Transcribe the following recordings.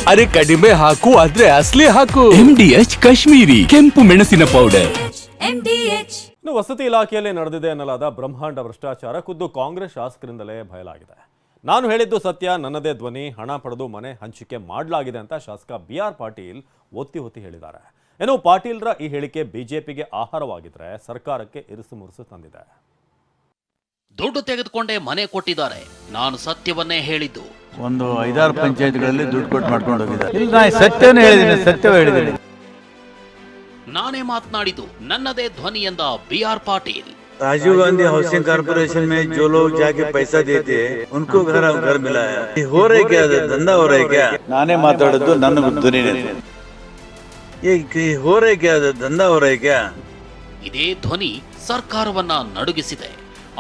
ಅರೆ ಕಡಿಮೆ ಹಾಕು ಆದ್ರೆ ಅಸಲಿ ಹಾಕು. MDH ಕಾಶ್ಮೀರಿ ಕೆಂಪು ಮೆಣಸಿನ ಪೌಡರ್. ಇನ್ನು ವಸತಿ ಇಲಾಖೆಯಲ್ಲಿ ನಡೆದಿದೆ ಎನ್ನಲಾದ ಬ್ರಹ್ಮಾಂಡ ಭ್ರಷ್ಟಾಚಾರ ಖುದ್ದು ಕಾಂಗ್ರೆಸ್ ಶಾಸಕರಿಂದಲೇ ಬಯಲಾಗಿದೆ. ನಾನು ಹೇಳಿದ್ದು ಸತ್ಯ, ನನ್ನದೇ ಧ್ವನಿ, ಹಣ ಪಡೆದು ಮನೆ ಹಂಚಿಕೆ ಮಾಡಲಾಗಿದೆ ಅಂತ ಶಾಸಕ BR ಪಾಟೀಲ್ ಒತ್ತಿ ಹೊತ್ತಿ ಹೇಳಿದ್ದಾರೆ. ಏನು ಪಾಟೀಲ್ರ ಈ ಹೇಳಿಕೆ ಬಿಜೆಪಿಗೆ ಆಹಾರವಾಗಿದ್ರೆ ಸರ್ಕಾರಕ್ಕೆ ಇರಿಸು ಮುರುಸು ತಂದಿದೆ. ದುಡ್ಡು ತೆಗೆದುಕೊಂಡೇ ಮನೆ ಕೊಟ್ಟಿದ್ದಾರೆ, ನಾನು ಸತ್ಯವನ್ನೇ ಹೇಳಿದ್ದು. ಒಂದು 5-6 ಪಂಚಾಯತ್ಗಳಲ್ಲಿ ದುಡ್ಡು ಕೊಟ್ಟು ಮಾಡ್ಕೊಂಡು ಹೋಗಿದ್ದಾರೆ. ಇಲ್ಲ, ನಾನು ಸತ್ಯವನ್ನೇ ಹೇಳಿದ್ದೀನಿ. ನಾನೇ ಮಾತನಾಡಿದ್ದು, ನನ್ನದೇ ಧ್ವನಿ ಎಂದ BR Patil. Rajiv Gandhi housing corporation में जो लोग जाके पैसा देते हैं उनको घर मिला है. हो रहा है क्या, धंधा हो रहा है क्या? ನಾನೇ ಮಾತಾಡೋದು ನನ್ನ ಧ್ವನಿನೇ. ये हो रहा है क्या, धंधा हो रहा है क्या? ಇದೇ ಧ್ವನಿ ಸರ್ಕಾರವನ್ನ ನಡುಗಿಸಿದೆ.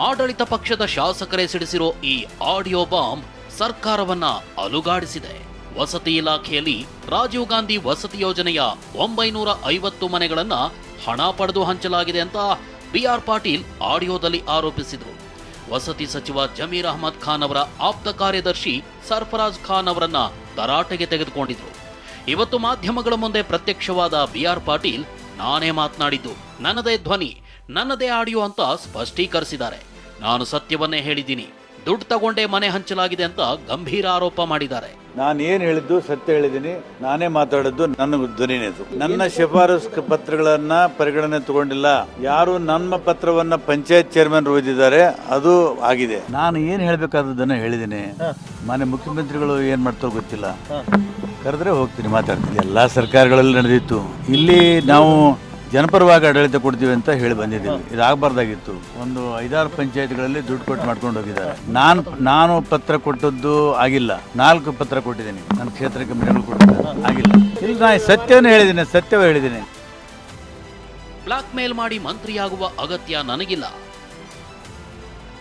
ಆಡಳಿತ ಪಕ್ಷದ ಶಾಸಕರೇ ಸಿಡಿಸಿರೋ ಈ ಆಡಿಯೋ ಬಾಂಬ್ ಸರ್ಕಾರವನ್ನ ಅಲುಗಾಡಿಸಿದೆ. ವಸತಿ ಇಲಾಖೆಯಲ್ಲಿ ರಾಜೀವ್ ಗಾಂಧಿ ವಸತಿ ಯೋಜನೆಯ 950 ಮನೆಗಳನ್ನ ಹಣ ಪಡೆದು ಹಂಚಲಾಗಿದೆ ಅಂತ BR ಪಾಟೀಲ್ ಆಡಿಯೋದಲ್ಲಿ ಆರೋಪಿಸಿದರು. ವಸತಿ ಸಚಿವ ಜಮೀರ್ ಅಹಮದ್ ಖಾನ್ ಅವರ ಆಪ್ತ ಕಾರ್ಯದರ್ಶಿ ಸರ್ಫರಾಜ್ ಖಾನ್ ಅವರನ್ನ ತರಾಟೆಗೆ ತೆಗೆದುಕೊಂಡಿದ್ರು. ಇವತ್ತು ಮಾಧ್ಯಮಗಳ ಮುಂದೆ ಪ್ರತ್ಯಕ್ಷವಾದ BR ಪಾಟೀಲ್ ನಾನೇ ಮಾತನಾಡಿದ್ದು, ನನ್ನದೇ ಧ್ವನಿ, ನನ್ನದೇ ಆಡಿಯೋ ಅಂತ ಸ್ಪಷ್ಟೀಕರಿಸಿದ್ದಾರೆ. ನಾನು ಸತ್ಯವನ್ನೇ ಹೇಳಿದ್ದೀನಿ, ದುಡ್ಡು ತಗೊಂಡೇ ಮನೆ ಹಂಚಲಾಗಿದೆ ಅಂತ ಗಂಭೀರ ಆರೋಪ ಮಾಡಿದ್ದಾರೆ. ನಾನು ಏನು ಹೇಳಿದ್ದು ಸತ್ಯ ಹೇಳಿದ್ದೀನಿ, ನಾನೇ ಮಾತಾಡೋದು ನನ್ನ ಧ್ವನಿನೇ. ನನ್ನ ಶಿಫಾರಸು ಪತ್ರಗಳನ್ನ ಪರಿಗಣನೆ ತಗೊಂಡಿಲ್ಲ. ಯಾರು ನಮ್ಮ ಪತ್ರವನ್ನ ಪಂಚಾಯತ್ ಚೇರ್ಮನ್ ಓದಿದ್ದಾರೆ, ಅದು ಆಗಿದೆ. ನಾನು ಏನು ಹೇಳ್ಬೇಕಾದದನ್ನ ಹೇಳಿದ್ದೀನಿ. ಮಾನ್ಯ ಮುಖ್ಯಮಂತ್ರಿಗಳು ಏನ್ ಮಾಡ್ತಾರೋ ಗೊತ್ತಿಲ್ಲ, ಕರೆದ್ರೆ ಹೋಗ್ತೀನಿ, ಮಾತಾಡ್ತೀನಿ. ಎಲ್ಲಾ ಸರ್ಕಾರಗಳಲ್ಲಿ ನಡೆದಿತ್ತು. ಇಲ್ಲಿ ನಾವು ಜನಪರವಾಗಿ ಆಡಳಿತ ಕೊಡ್ತೀವಿ ಅಂತ ಹೇಳಿ ಬಂದಿದ್ದೀವಿ. ಇದಾಗಬಾರ್ದಾಗಿತ್ತು. ಒಂದು 5-6 ಪಂಚಾಯತ್ಗಳಲ್ಲಿ ದುಡ್ಡು ಕೊಟ್ಟು ಮಾಡ್ಕೊಂಡು ಹೋಗಿದ್ದಾರೆ. ನಾನು ಪತ್ರ ಕೊಟ್ಟದ್ದು ಆಗಿಲ್ಲ. 4 ಪತ್ರ ಕೊಟ್ಟಿದ್ದೀನಿ. ನನ್ನ ಕ್ಷೇತ್ರಕ್ಕೆ ಮನೆಗಳು ಕೊಟ್ಟಿದ್ದಾರೆ, ಆಗಿಲ್ಲ. ಇಲ್ಲ, ನಾನು ಸತ್ಯವೇ ಹೇಳಿದ್ದೀನಿ. ಬ್ಲಾಕ್ ಮೇಲ್ ಮಾಡಿ ಮಂತ್ರಿಯಾಗುವ ಅಗತ್ಯ ನನಗಿಲ್ಲ.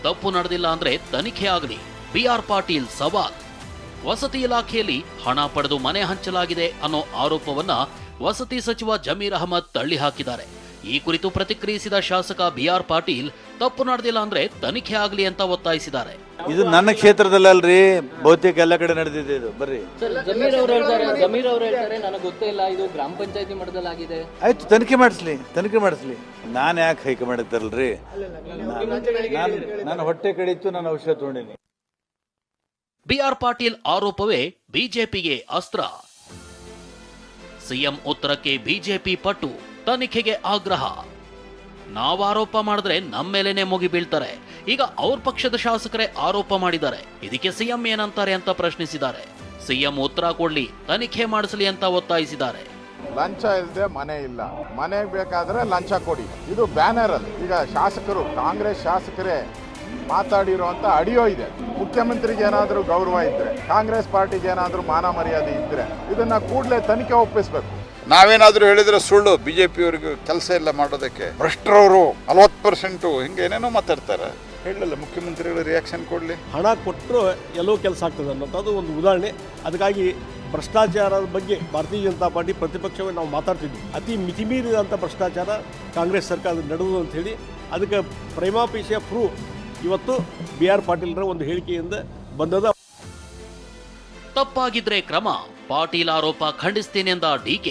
ತಪ್ಪು ನಡೆದಿಲ್ಲ ಅಂದ್ರೆ ತನಿಖೆ ಆಗಲಿ. BR ಪಾಟೀಲ್ ಸವಾಲ್. ವಸತಿ ಇಲಾಖೆಯಲ್ಲಿ ಹಣ ಪಡೆದು ಮನೆ ಹಂಚಲಾಗಿದೆ ಅನ್ನೋ ಆರೋಪವನ್ನ ವಸತಿ ಸಚಿವ ಜಮೀರ್ ಅಹಮದ್ ತಳ್ಳಿ ಹಾಕಿದ್ದಾರೆ. ಈ ಕುರಿತು ಪ್ರತಿಕ್ರಿಯಿಸಿದ ಶಾಸಕ BR ಪಾಟೀಲ್, ತಪ್ಪು ನಡೆದಿಲ್ಲ ಅಂದ್ರೆ ತನಿಖೆ ಆಗಲಿ ಅಂತ ಒತ್ತಾಯಿಸಿದ್ದಾರೆ. ಇದು ನನ್ನ ಕ್ಷೇತ್ರದಲ್ಲಿ ಅಲ್ರಿ, ಬಹುತೇಕ ಎಲ್ಲ ಕಡೆ ನಡೆದಿದೆ. ಇದು ಬರ್ರಿ. ಜಮೀರ್ ಅವರು ಹೇಳ್ತಾರೆ ನನಗೆ ಗೊತ್ತೇ ಇಲ್ಲ, ಇದು ಗ್ರಾಮ ಪಂಚಾಯತಿ ಮಟ್ಟದಲ್ಲಾಗಿದೆ. ಆಯ್ತು, ತನಿಖೆ ಮಾಡಿಸ್ಲಿ. ನಾನು ಯಾಕೆ ಹೈಕಮಾಂಡ್ ಇರ್ತಾರಲ್ರಿ, ನಾನು ಹೊಟ್ಟೆ ಕಡಿತು, ನಾನು ಔಷಧ ತಗೊಂಡಿನಿ. BR ಪಾಟೀಲ್ ಆರೋಪವೇ ಬಿಜೆಪಿಗೆ ಅಸ್ತ್ರ. ಸಿಎಂ ಉತ್ತರಕ್ಕೆ ಬಿಜೆಪಿ ಪಟ್ಟು, ತನಿಖೆಗೆ ಆಗ್ರಹ. ನಾವು ಆರೋಪ ಮಾಡಿದ್ರೆ ನಮ್ಮ ಮೇಲೇನೆ ಮುಗಿ ಬೀಳ್ತಾರೆ. ಈಗ ಅವ್ರ ಪಕ್ಷದ ಶಾಸಕರೇ ಆರೋಪ ಮಾಡಿದ್ದಾರೆ. ಇದಕ್ಕೆ ಸಿಎಂ ಏನಂತಾರೆ ಅಂತ ಪ್ರಶ್ನಿಸಿದ್ದಾರೆ. ಸಿಎಂ ಉತ್ತರ ಕೊಡ್ಲಿ, ತನಿಖೆ ಮಾಡಿಸಲಿ ಅಂತ ಒತ್ತಾಯಿಸಿದ್ದಾರೆ. ಲಂಚ ಇಲ್ಲದೆ ಮನೆ ಇಲ್ಲ, ಮನೆಗೆ ಬೇಕಾದ್ರೆ ಲಂಚ ಕೊಡಿ, ಇದು ಬ್ಯಾನರ್ ಅಲ್ಲಿ. ಈಗ ಶಾಸಕರು, ಕಾಂಗ್ರೆಸ್ ಶಾಸಕರೇ ಮಾತಾಡಿರುವಂತ ಆಡಿಯೋ ಇದೆ. ಮುಖ್ಯಮಂತ್ರಿಗೆ ಏನಾದರೂ ಗೌರವ ಇದ್ರೆ, ಕಾಂಗ್ರೆಸ್ ಪಾರ್ಟಿಗೆ ಏನಾದರೂ ಮಾನ ಮರ್ಯಾದೆ ಇದ್ರೆ ಇದನ್ನ ಕೂಡಲೇ ತನಿಖೆ ಒಪ್ಪಿಸ್ಬೇಕು. ನಾವೇನಾದ್ರೂ ಹೇಳಿದ್ರೆ ಸುಳ್ಳು. ಬಿಜೆಪಿಯವರಿಗೆ ಕೆಲಸ ಇಲ್ಲ ಮಾಡೋದಕ್ಕೆ, ಭ್ರಷ್ಟರವರು 40% ಹಿಂಗೆ ಏನೇನೋ ಮಾತಾಡ್ತಾರೆ. ಹೇಳಲ್ಲ, ಮುಖ್ಯಮಂತ್ರಿಗಳು ರಿಯಾಕ್ಷನ್ ಕೊಡಲಿ. ಹಣ ಕೊಟ್ಟರು ಎಲ್ಲೋ ಕೆಲಸ ಆಗ್ತದೆ ಅನ್ನೋದು ಒಂದು ಉದಾಹರಣೆ. ಅದಕ್ಕಾಗಿ ಭ್ರಷ್ಟಾಚಾರದ ಬಗ್ಗೆ ಭಾರತೀಯ ಜನತಾ ಪಾರ್ಟಿ ಪ್ರತಿಪಕ್ಷವೇ ನಾವು ಮಾತಾಡ್ತಿದ್ವಿ. ಅತಿ ಮಿತಿಮೀರಿದಂಥ ಭ್ರಷ್ಟಾಚಾರ ಕಾಂಗ್ರೆಸ್ ಸರ್ಕಾರದ ನಡೆದು ಅಂತ ಹೇಳಿ ಅದಕ್ಕೆ ಪ್ರೈಮಾಫೇಸಿಯ ಪ್ರೂಫ್ ಇವತ್ತು BR ಪಾಟೀಲ್ರ ಒಂದು ಹೇಳಿಕೆಯಿಂದ ಬಂದದ. ತಪ್ಪಾಗಿದ್ರೆ ಕ್ರಮ, ಪಾಟೀಲ್ ಆರೋಪ ಖಂಡಿಸ್ತೇನೆ ಎಂದ DK.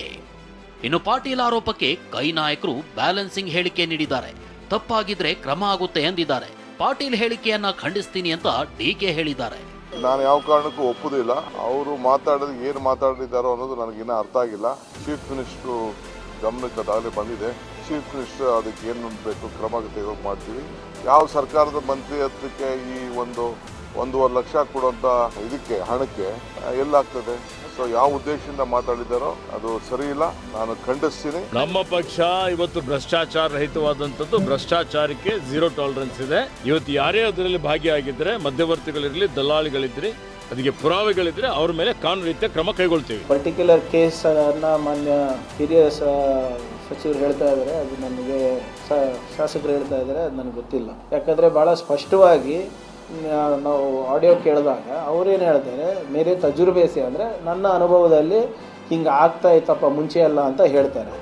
ಇನ್ನು ಪಾಟೀಲ್ ಆರೋಪಕ್ಕೆ ಕೈ ನಾಯಕರು ಬ್ಯಾಲೆನ್ಸಿಂಗ್ ಹೇಳಿಕೆ ನೀಡಿದ್ದಾರೆ. ತಪ್ಪಾಗಿದ್ರೆ ಕ್ರಮ ಆಗುತ್ತೆ ಎಂದಿದ್ದಾರೆ. ಪಾಟೀಲ್ ಹೇಳಿಕೆಯನ್ನ ಖಂಡಿಸ್ತೀನಿ ಅಂತ DK ಹೇಳಿದ್ದಾರೆ. ನಾನು ಯಾವ ಕಾರಣಕ್ಕೂ ಒಪ್ಪುದಿಲ್ಲ. ಅವರು ಮಾತಾಡೋದು ಏನು ಮಾತಾಡಿದಾರೋ ಅನ್ನೋದು ನನಗಿನ್ನ ಅರ್ಥ ಆಗಿಲ್ಲ. ಚೀಫ್ ಮಿನಿಸ್ಟ್ರು ಗಮನಕ್ಕೆ ಅದಾಗಲೇ ಬಂದಿದೆ. ಚೀಫ್ ಮಿನಿಸ್ಟರ್ ಅದಕ್ಕೆ ಏನು ಬೇಕು ಕ್ರಮ ತೆಗೆದು ಮಾಡ್ತೀವಿ. ಯಾವ ಸರ್ಕಾರದ ಮಂತ್ರಿ ಹತ್ರಕ್ಕೆ ಈ 1.5 ಲಕ್ಷ ಕೊಡುವಂಥ ಇದಕ್ಕೆ ಹಣಕ್ಕೆ ಎಲ್ಲಾಗ್ತದೆ? ಸೊ ಯಾವ ಉದ್ದೇಶದಿಂದ ಮಾತಾಡಿದಾರೋ ಅದು ಸರಿ ಇಲ್ಲ, ನಾನು ಖಂಡಿಸ್ತೀನಿ. ನಮ್ಮ ಪಕ್ಷ ಇವತ್ತು ಭ್ರಷ್ಟಾಚಾರ ರಹಿತವಾದಂಥದ್ದು, ಭ್ರಷ್ಟಾಚಾರಕ್ಕೆ 0 ಟಾಲರೆನ್ಸ್ ಇದೆ. ಇವತ್ತು ಯಾರೇ ಅದರಲ್ಲಿ ಭಾಗಿಯಾಗಿದ್ರೆ, ಮಧ್ಯವರ್ತಿಗಳಿರಲಿ, ದಲ್ಲಾಳಿಗಳಿದ್ರೆ, ಅದಕ್ಕೆ ಪುರಾವೆಗಳಿದ್ರೆ ಅವ್ರ ಮೇಲೆ ಕಾನೂನು ರೀತಿಯ ಕ್ರಮ ಕೈಗೊಳ್ತೀವಿ. ಪರ್ಟಿಕ್ಯುಲರ್ ಕೇಸ್ ಅನ್ನ ಮಾನ್ಯ ಹಿರಿಯ ಸಚಿವರು ಹೇಳ್ತಾ ಇದ್ದಾರೆ, ಅದು ನನಗೆ ಶಾಸಕರು ಹೇಳ್ತಾ ಇದ್ದಾರೆ, ಅದು ನನಗೆ ಗೊತ್ತಿಲ್ಲ. ಯಾಕಂದ್ರೆ ಬಹಳ ಸ್ಪಷ್ಟವಾಗಿ ನಾವು ಆಡಿಯೋ ಕೇಳಿದಾಗ ಅವ್ರೇನು ಹೇಳ್ತಾರೆ, ಮೇರೆ ತಜುರ್ಬೆ ಸೆ ಅಂದರೆ ನನ್ನ ಅನುಭವದಲ್ಲಿ ಹಿಂಗೆ ಆಗ್ತಾ ಇತ್ತಪ್ಪ ಮುಂಚೆ ಅಲ್ಲ ಅಂತ ಹೇಳ್ತಾರೆ.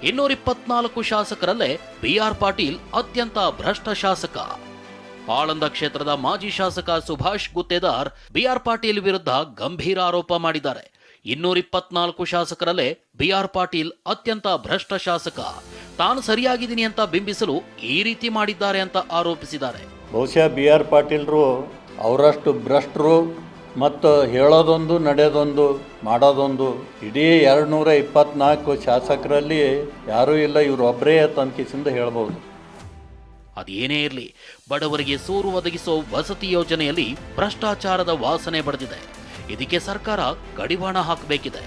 224 ಶಾಸಕರಲ್ಲೇ BR ಪಾಟೀಲ್ ಅತ್ಯಂತ ಭ್ರಷ್ಟ ಶಾಸಕ. ಆಳಂದ ಕ್ಷೇತ್ರದ ಮಾಜಿ ಶಾಸಕ ಸುಭಾಷ್ ಗುತ್ತೇದಾರ್ ಬಿಆರ್ ಪಾಟೀಲ್ ವಿರುದ್ಧ ಗಂಭೀರ ಆರೋಪ ಮಾಡಿದ್ದಾರೆ. 224 ಶಾಸಕರಲ್ಲೇ ಬಿಆರ್ ಪಾಟೀಲ್ ಅತ್ಯಂತ ಭ್ರಷ್ಟ ಶಾಸಕ. ತಾನು ಸರಿಯಾಗಿದ್ದೀನಿ ಅಂತ ಬಿಂಬಿಸಲು ಈ ರೀತಿ ಮಾಡಿದ್ದಾರೆ ಅಂತ ಆರೋಪಿಸಿದ್ದಾರೆ. ಬಹುಶಃ ಬಿ ಆರ್ ಪಾಟೀಲ್ರು ಅವರಷ್ಟು ಭ್ರಷ್ಟರು ಮತ್ತು ಹೇಳೋದೊಂದು ನಡೆಯೋದೊಂದು ಮಾಡೋದೊಂದು ಇಡೀ 224 ಶಾಸಕರಲ್ಲಿ ಯಾರೂ ಇಲ್ಲ, ಇವರು ಒಬ್ಬರೇ ತನ್ಕಿಸಿಂದ ಹೇಳ್ಬೋದು. ಅದೇನೇ ಇರಲಿ, ಬಡವರಿಗೆ ಸೂರು ಒದಗಿಸೋ ವಸತಿ ಯೋಜನೆಯಲ್ಲಿ ಭ್ರಷ್ಟಾಚಾರದ ವಾಸನೆ ಬಡಿದಿದೆ. ಇದಕ್ಕೆ ಸರ್ಕಾರ ಕಡಿವಾಣ ಹಾಕಬೇಕಿದೆ.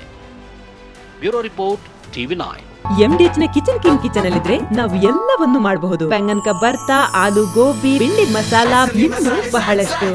Bureau report, TV9. MDH ನ ಕಿಚನ್ ಅಲ್ಲಿದ್ರೆ ನಾವು ಎಲ್ಲವನ್ನು ಮಾಡಬಹುದು. ಬೆಂಗನ್ ಕಾ ಬರ್ತಾ, ಆಲೂ ಗೋಬಿ, ಬಿಂಡಿ ಮಸಾಲಾ, ಇನ್ನೂ ಬಹಳಷ್ಟು.